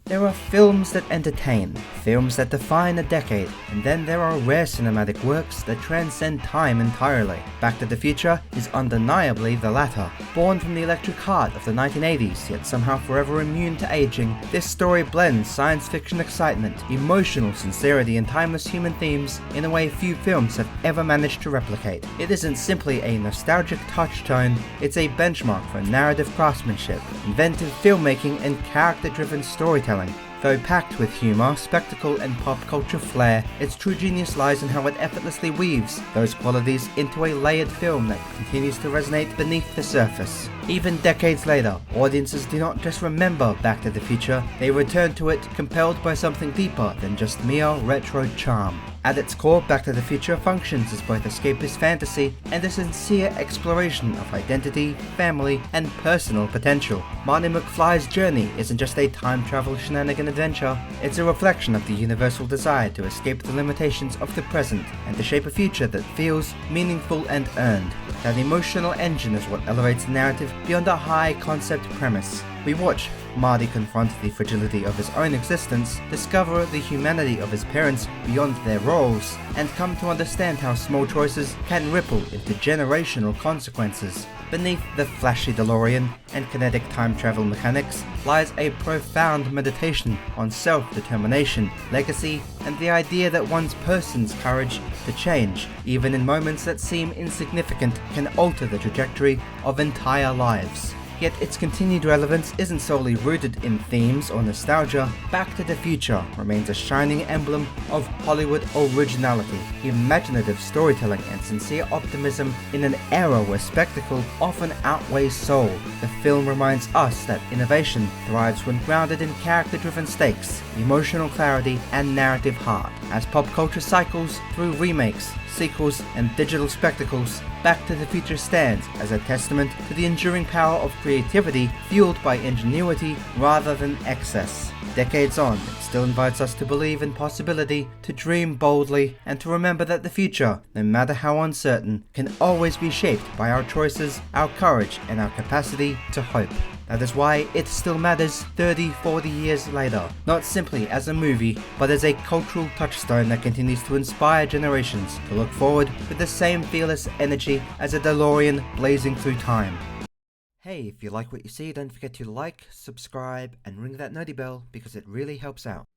There are films that entertain, films that define a decade, and then there are rare cinematic works that transcend time entirely. Back to the Future is undeniably the latter. Born from the electric heart of the 1980s, yet somehow forever immune to aging, this story blends science fiction excitement, emotional sincerity, and timeless human themes in a way few films have ever managed to replicate. It isn't simply a nostalgic touchstone, it's a benchmark for narrative craftsmanship, inventive filmmaking, and character-driven storytelling. Though packed with humour, spectacle, and pop culture flair, its true genius lies in how it effortlessly weaves those qualities into a layered film that continues to resonate beneath the surface. Even decades later, audiences do not just remember Back to the Future, they return to it compelled by something deeper than just mere retro charm. At its core, Back to the Future functions as both escapist fantasy and a sincere exploration of identity, family, and personal potential. Marty McFly's journey isn't just a time travel shenanigan adventure, it's a reflection of the universal desire to escape the limitations of the present and to shape a future that feels meaningful and earned. That emotional engine is what elevates the narrative beyond a high concept premise. We watch Marty confront the fragility of his own existence, discover the humanity of his parents beyond their roles, and come to understand how small choices can ripple into generational consequences. Beneath the flashy DeLorean and kinetic time travel mechanics lies a profound meditation on self-determination, legacy, and the idea that one's person's courage to change, even in moments that seem insignificant, can alter the trajectory of entire lives. Yet its continued relevance isn't solely rooted in themes or nostalgia. Back to the Future remains a shining emblem of Hollywood originality, imaginative storytelling, and sincere optimism in an era where spectacle often outweighs soul. The film reminds us that innovation thrives when grounded in character-driven stakes, emotional clarity, and narrative heart. As pop culture cycles through remakes, sequels, and digital spectacles, Back to the Future stands as a testament to the enduring power of creativity fueled by ingenuity rather than excess. Decades on, it still invites us to believe in possibility, to dream boldly, and to remember that the future, no matter how uncertain, can always be shaped by our choices, our courage, and our capacity to hope. That is why it still matters 30, 40 years later, not simply as a movie, but as a cultural touchstone that continues to inspire generations to look forward with the same fearless energy as a DeLorean blazing through time. Hey, if you like what you see, don't forget to like, subscribe, and ring that noti bell because it really helps out.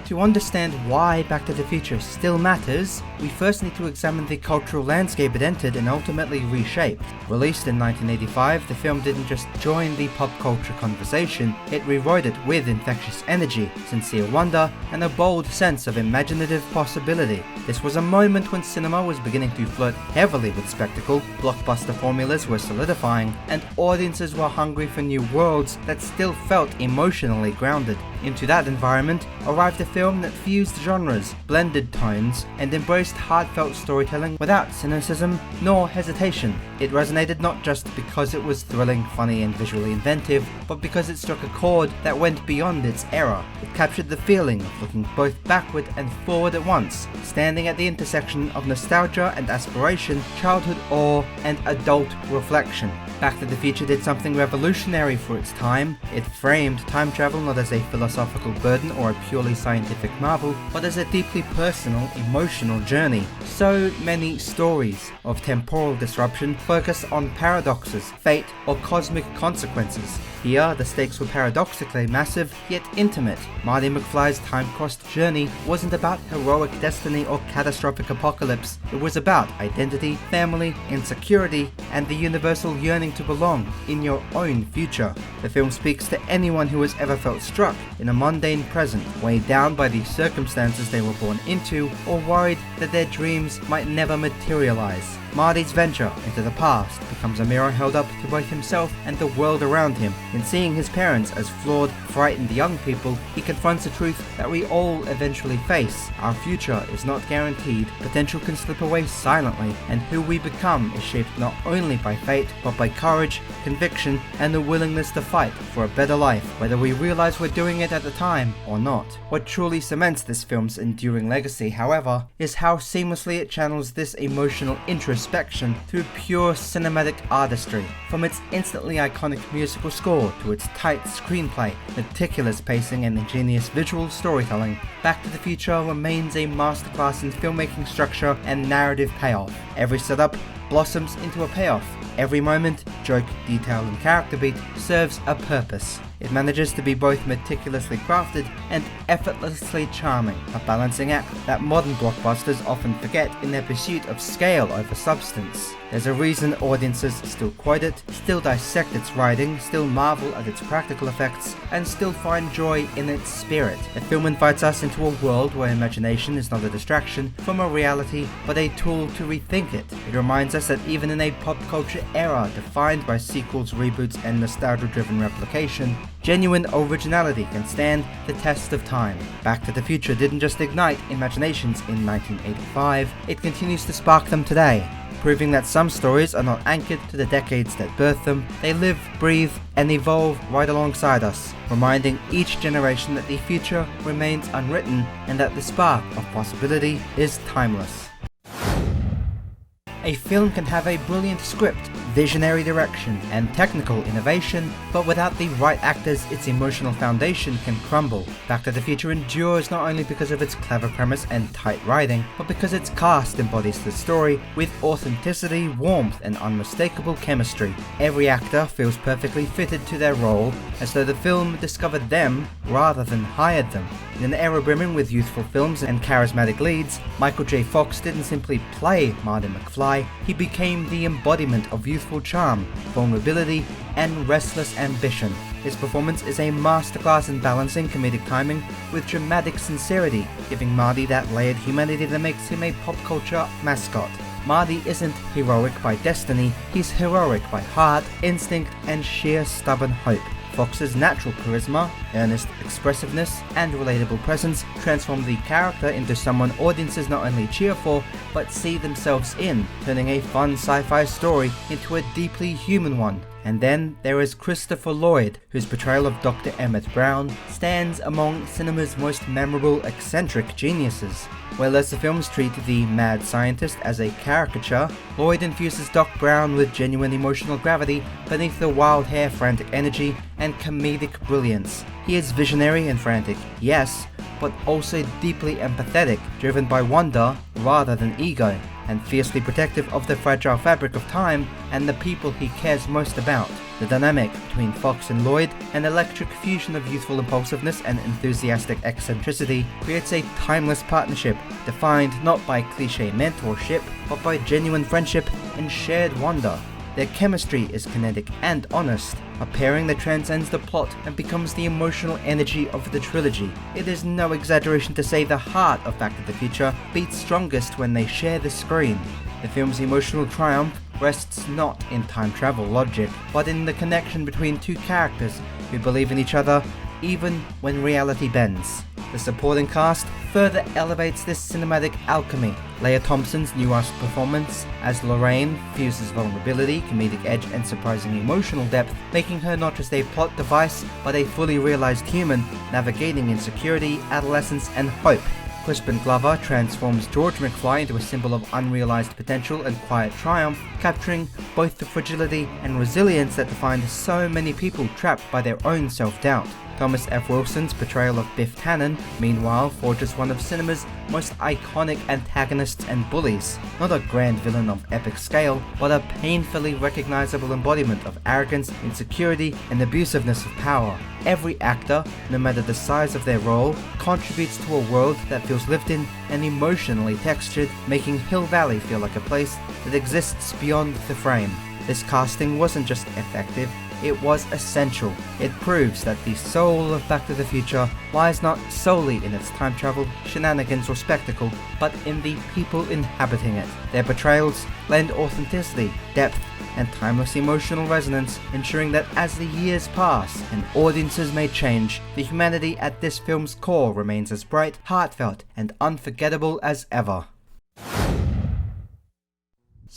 To understand why Back to the Future still matters, we first need to examine the cultural landscape it entered and ultimately reshaped. Released in 1985, the film didn't just join the pop culture conversation, it rewrote it with infectious energy, sincere wonder, and a bold sense of imaginative possibility. This was a moment when cinema was beginning to flirt heavily with spectacle, blockbuster formulas were solidifying, and audiences were hungry for new worlds that still felt emotionally grounded. Into that environment arrived a film that fused genres, blended tones, and embraced heartfelt storytelling without cynicism nor hesitation. It resonated not just because it was thrilling, funny, and visually inventive, but because it struck a chord that went beyond its era. It captured the feeling of looking both backward and forward at once, standing at the intersection of nostalgia and aspiration, childhood awe, and adult reflection. Back to the Future did something revolutionary for its time. It framed time travel not as a philosophical burden or a purely scientific marvel, but as a deeply personal, emotional journey. So many stories of temporal disruption focus on paradoxes, fate, or cosmic consequences. Here, the stakes were paradoxically massive, yet intimate. Marty McFly's time-crossed journey wasn't about heroic destiny or catastrophic apocalypse. It was about identity, family, insecurity, and the universal yearning to belong in your own future. The film speaks to anyone who has ever felt struck in a mundane present, weighed down by the circumstances they were born into, or worried that their dreams might never materialize. Marty's venture into the past becomes a mirror held up to both himself and the world around him. In seeing his parents as flawed, frightened young people, he confronts the truth that we all eventually face. Our future is not guaranteed, potential can slip away silently, and who we become is shaped not only by fate, but by courage, conviction, and the willingness to fight for a better life, whether we realize we're doing it at the time or not. What truly cements this film's enduring legacy, however, is how seamlessly it channels this emotional introspection through pure cinematic artistry. From its instantly iconic musical score to its tight screenplay, meticulous pacing, and ingenious visual storytelling, Back to the Future remains a masterclass in filmmaking structure and narrative payoff. Every setup blossoms into a payoff. Every moment, joke, detail, and character beat serves a purpose. It manages to be both meticulously crafted and effortlessly charming, a balancing act that modern blockbusters often forget in their pursuit of scale over substance. There's a reason audiences still quote it, still dissect its writing, still marvel at its practical effects, and still find joy in its spirit. The film invites us into a world where imagination is not a distraction from a reality, but a tool to rethink it. It reminds us that even in a pop culture era defined by sequels, reboots, and nostalgia-driven replication, genuine originality can stand the test of time. Back to the Future didn't just ignite imaginations in 1985, it continues to spark them today, proving that some stories are not anchored to the decades that birthed them. They live, breathe, and evolve right alongside us, reminding each generation that the future remains unwritten and that the spark of possibility is timeless. A film can have a brilliant script, visionary direction, and technical innovation, but without the right actors, its emotional foundation can crumble. Back to the Future endures not only because of its clever premise and tight writing, but because its cast embodies the story with authenticity, warmth, and unmistakable chemistry. Every actor feels perfectly fitted to their role, as though the film discovered them rather than hired them. In an era brimming with youthful films and charismatic leads, Michael J. Fox didn't simply play Marty McFly, he became the embodiment of youthful charm, vulnerability, and restless ambition. His performance is a masterclass in balancing comedic timing with dramatic sincerity, giving Marty that layered humanity that makes him a pop culture mascot. Marty isn't heroic by destiny, he's heroic by heart, instinct, and sheer stubborn hope. Fox's natural charisma, earnest expressiveness, and relatable presence transform the character into someone audiences not only cheer for, but see themselves in, turning a fun sci-fi story into a deeply human one. And then there is Christopher Lloyd, whose portrayal of Dr. Emmett Brown stands among cinema's most memorable eccentric geniuses. Whereas the films treat the mad scientist as a caricature, Lloyd infuses Doc Brown with genuine emotional gravity beneath the wild hair frantic energy and comedic brilliance. He is visionary and frantic, yes, but also deeply empathetic, driven by wonder rather than ego, and fiercely protective of the fragile fabric of time and the people he cares most about. The dynamic between Fox and Lloyd, an electric fusion of youthful impulsiveness and enthusiastic eccentricity, creates a timeless partnership defined not by cliché mentorship, but by genuine friendship and shared wonder. Their chemistry is kinetic and honest, a pairing that transcends the plot and becomes the emotional energy of the trilogy. It is no exaggeration to say the heart of Back to the Future beats strongest when they share the screen. The film's emotional triumph rests not in time travel logic, but in the connection between two characters who believe in each other even when reality bends. The supporting cast further elevates this cinematic alchemy. Leah Thompson's nuanced performance as Lorraine fuses vulnerability, comedic edge, and surprising emotional depth, making her not just a plot device, but a fully realized human navigating insecurity, adolescence, and hope. Crispin Glover transforms George McFly into a symbol of unrealized potential and quiet triumph, capturing both the fragility and resilience that define so many people trapped by their own self-doubt. Thomas F. Wilson's portrayal of Biff Tannen, meanwhile, forges one of cinema's most iconic antagonists and bullies. Not a grand villain of epic scale, but a painfully recognizable embodiment of arrogance, insecurity, and abusiveness of power. Every actor, no matter the size of their role, contributes to a world that feels lived in and emotionally textured, making Hill Valley feel like a place that exists beyond the frame. This casting wasn't just effective, it was essential. It proves that the soul of Back to the Future lies not solely in its time travel, shenanigans, or spectacle, but in the people inhabiting it. Their portrayals lend authenticity, depth, and timeless emotional resonance, ensuring that as the years pass and audiences may change, the humanity at this film's core remains as bright, heartfelt, and unforgettable as ever.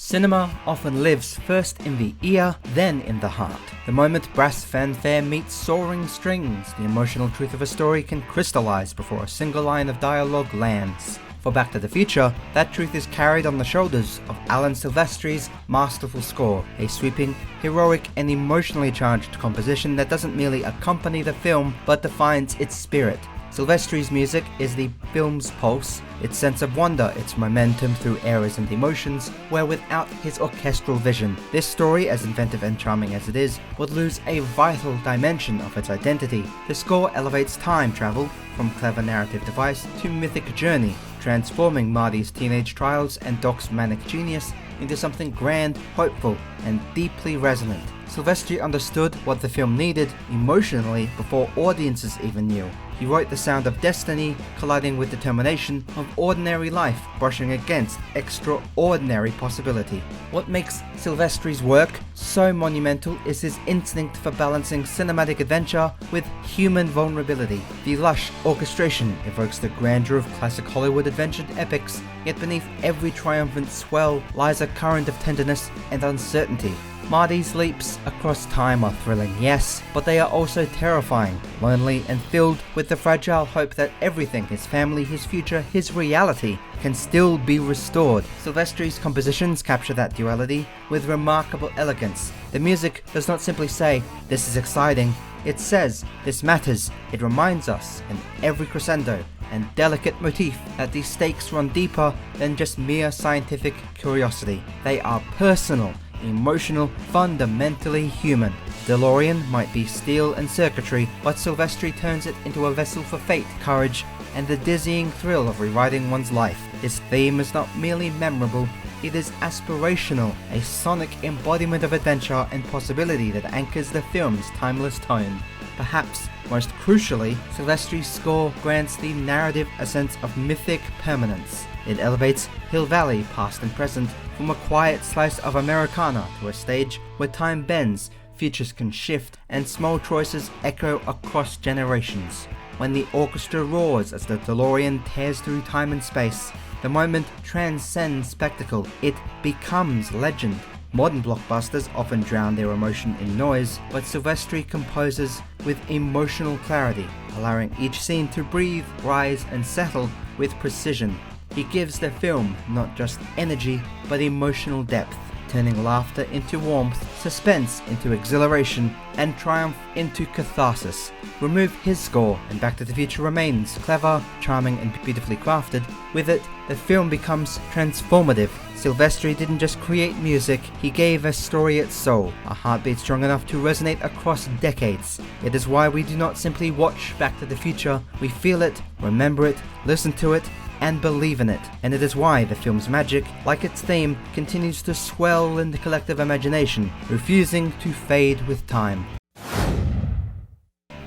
Cinema often lives first in the ear, then in the heart. The moment brass fanfare meets soaring strings, the emotional truth of a story can crystallize before a single line of dialogue lands. For Back to the Future, that truth is carried on the shoulders of Alan Silvestri's masterful score, a sweeping, heroic, and emotionally charged composition that doesn't merely accompany the film, but defines its spirit. Silvestri's music is the film's pulse, its sense of wonder, its momentum through eras and emotions, where without his orchestral vision, this story, as inventive and charming as it is, would lose a vital dimension of its identity. The score elevates time travel from clever narrative device to mythic journey, transforming Marty's teenage trials and Doc's manic genius into something grand, hopeful, and deeply resonant. Silvestri understood what the film needed emotionally before audiences even knew. He wrote the sound of destiny colliding with determination, of ordinary life brushing against extraordinary possibility. What makes Silvestri's work so monumental is his instinct for balancing cinematic adventure with human vulnerability. The lush orchestration evokes the grandeur of classic Hollywood adventure epics, yet beneath every triumphant swell lies a current of tenderness and uncertainty. Marty's leaps across time are thrilling, yes, but they are also terrifying, lonely, and filled with the fragile hope that everything, his family, his future, his reality, can still be restored. Silvestri's compositions capture that duality with remarkable elegance. The music does not simply say, "This is exciting," it says, "This matters." It reminds us, in every crescendo and delicate motif, that these stakes run deeper than just mere scientific curiosity. They are personal, emotional, fundamentally human. DeLorean might be steel and circuitry, but Silvestri turns it into a vessel for fate, courage, and the dizzying thrill of rewriting one's life. His theme is not merely memorable, it is aspirational, a sonic embodiment of adventure and possibility that anchors the film's timeless tone. Perhaps most crucially, Silvestri's score grants the narrative a sense of mythic permanence. It elevates Hill Valley, past and present, from a quiet slice of Americana to a stage where time bends, futures can shift, and small choices echo across generations. When the orchestra roars as the DeLorean tears through time and space, the moment transcends spectacle, it becomes legend. Modern blockbusters often drown their emotion in noise, but Silvestri composes with emotional clarity, allowing each scene to breathe, rise, and settle with precision. He gives the film not just energy, but emotional depth, turning laughter into warmth, suspense into exhilaration, and triumph into catharsis. Remove his score, and Back to the Future remains clever, charming, and beautifully crafted. With it, the film becomes transformative. Silvestri didn't just create music, he gave a story its soul, a heartbeat strong enough to resonate across decades. It is why we do not simply watch Back to the Future, we feel it, remember it, listen to it, and believe in it. And it is why the film's magic, like its theme, continues to swell in the collective imagination, refusing to fade with time.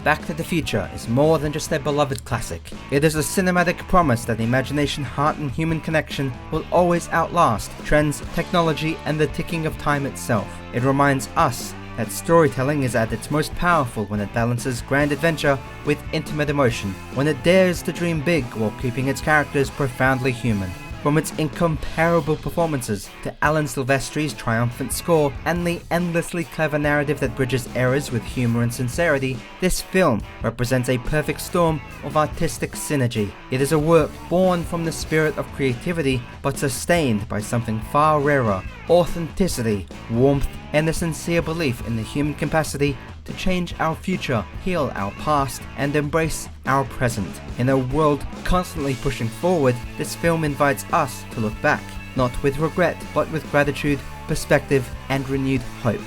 Back to the Future is more than just a beloved classic. It is a cinematic promise that imagination, heart, and human connection will always outlast trends, technology, and the ticking of time itself. It reminds us that storytelling is at its most powerful when it balances grand adventure with intimate emotion, when it dares to dream big while keeping its characters profoundly human. From its incomparable performances to Alan Silvestri's triumphant score and the endlessly clever narrative that bridges eras with humor and sincerity, this film represents a perfect storm of artistic synergy. It is a work born from the spirit of creativity but sustained by something far rarer: authenticity, warmth, and a sincere belief in the human capacity to change our future, heal our past, and embrace our present. In a world constantly pushing forward, this film invites us to look back, not with regret, but with gratitude, perspective, and renewed hope.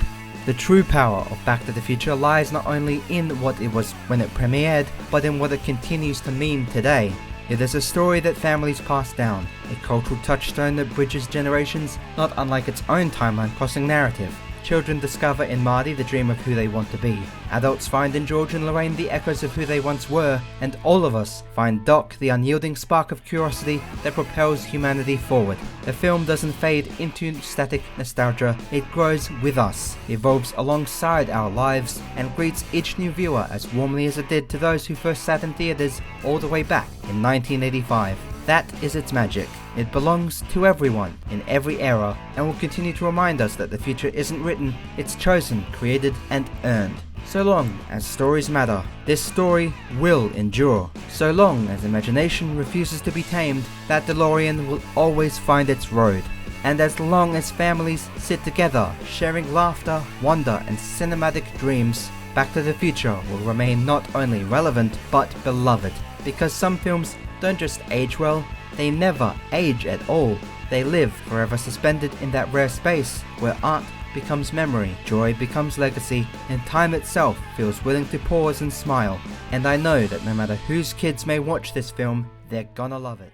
The true power of Back to the Future lies not only in what it was when it premiered, but in what it continues to mean today. It is a story that families pass down, a cultural touchstone that bridges generations, not unlike its own timeline-crossing narrative. Children discover in Marty the dream of who they want to be. Adults find in George and Lorraine the echoes of who they once were, and all of us find Doc the unyielding spark of curiosity that propels humanity forward. The film doesn't fade into static nostalgia, it grows with us, evolves alongside our lives, and greets each new viewer as warmly as it did to those who first sat in theaters all the way back in 1985. That is its magic. It belongs to everyone, in every era, and will continue to remind us that the future isn't written, it's chosen, created, and earned. So long as stories matter, this story will endure. So long as imagination refuses to be tamed, that DeLorean will always find its road. And as long as families sit together, sharing laughter, wonder, and cinematic dreams, Back to the Future will remain not only relevant, but beloved. Because some films don't just age well, they never age at all. They live forever suspended in that rare space where art becomes memory, joy becomes legacy, and time itself feels willing to pause and smile. And I know that no matter whose kids may watch this film, they're gonna love it.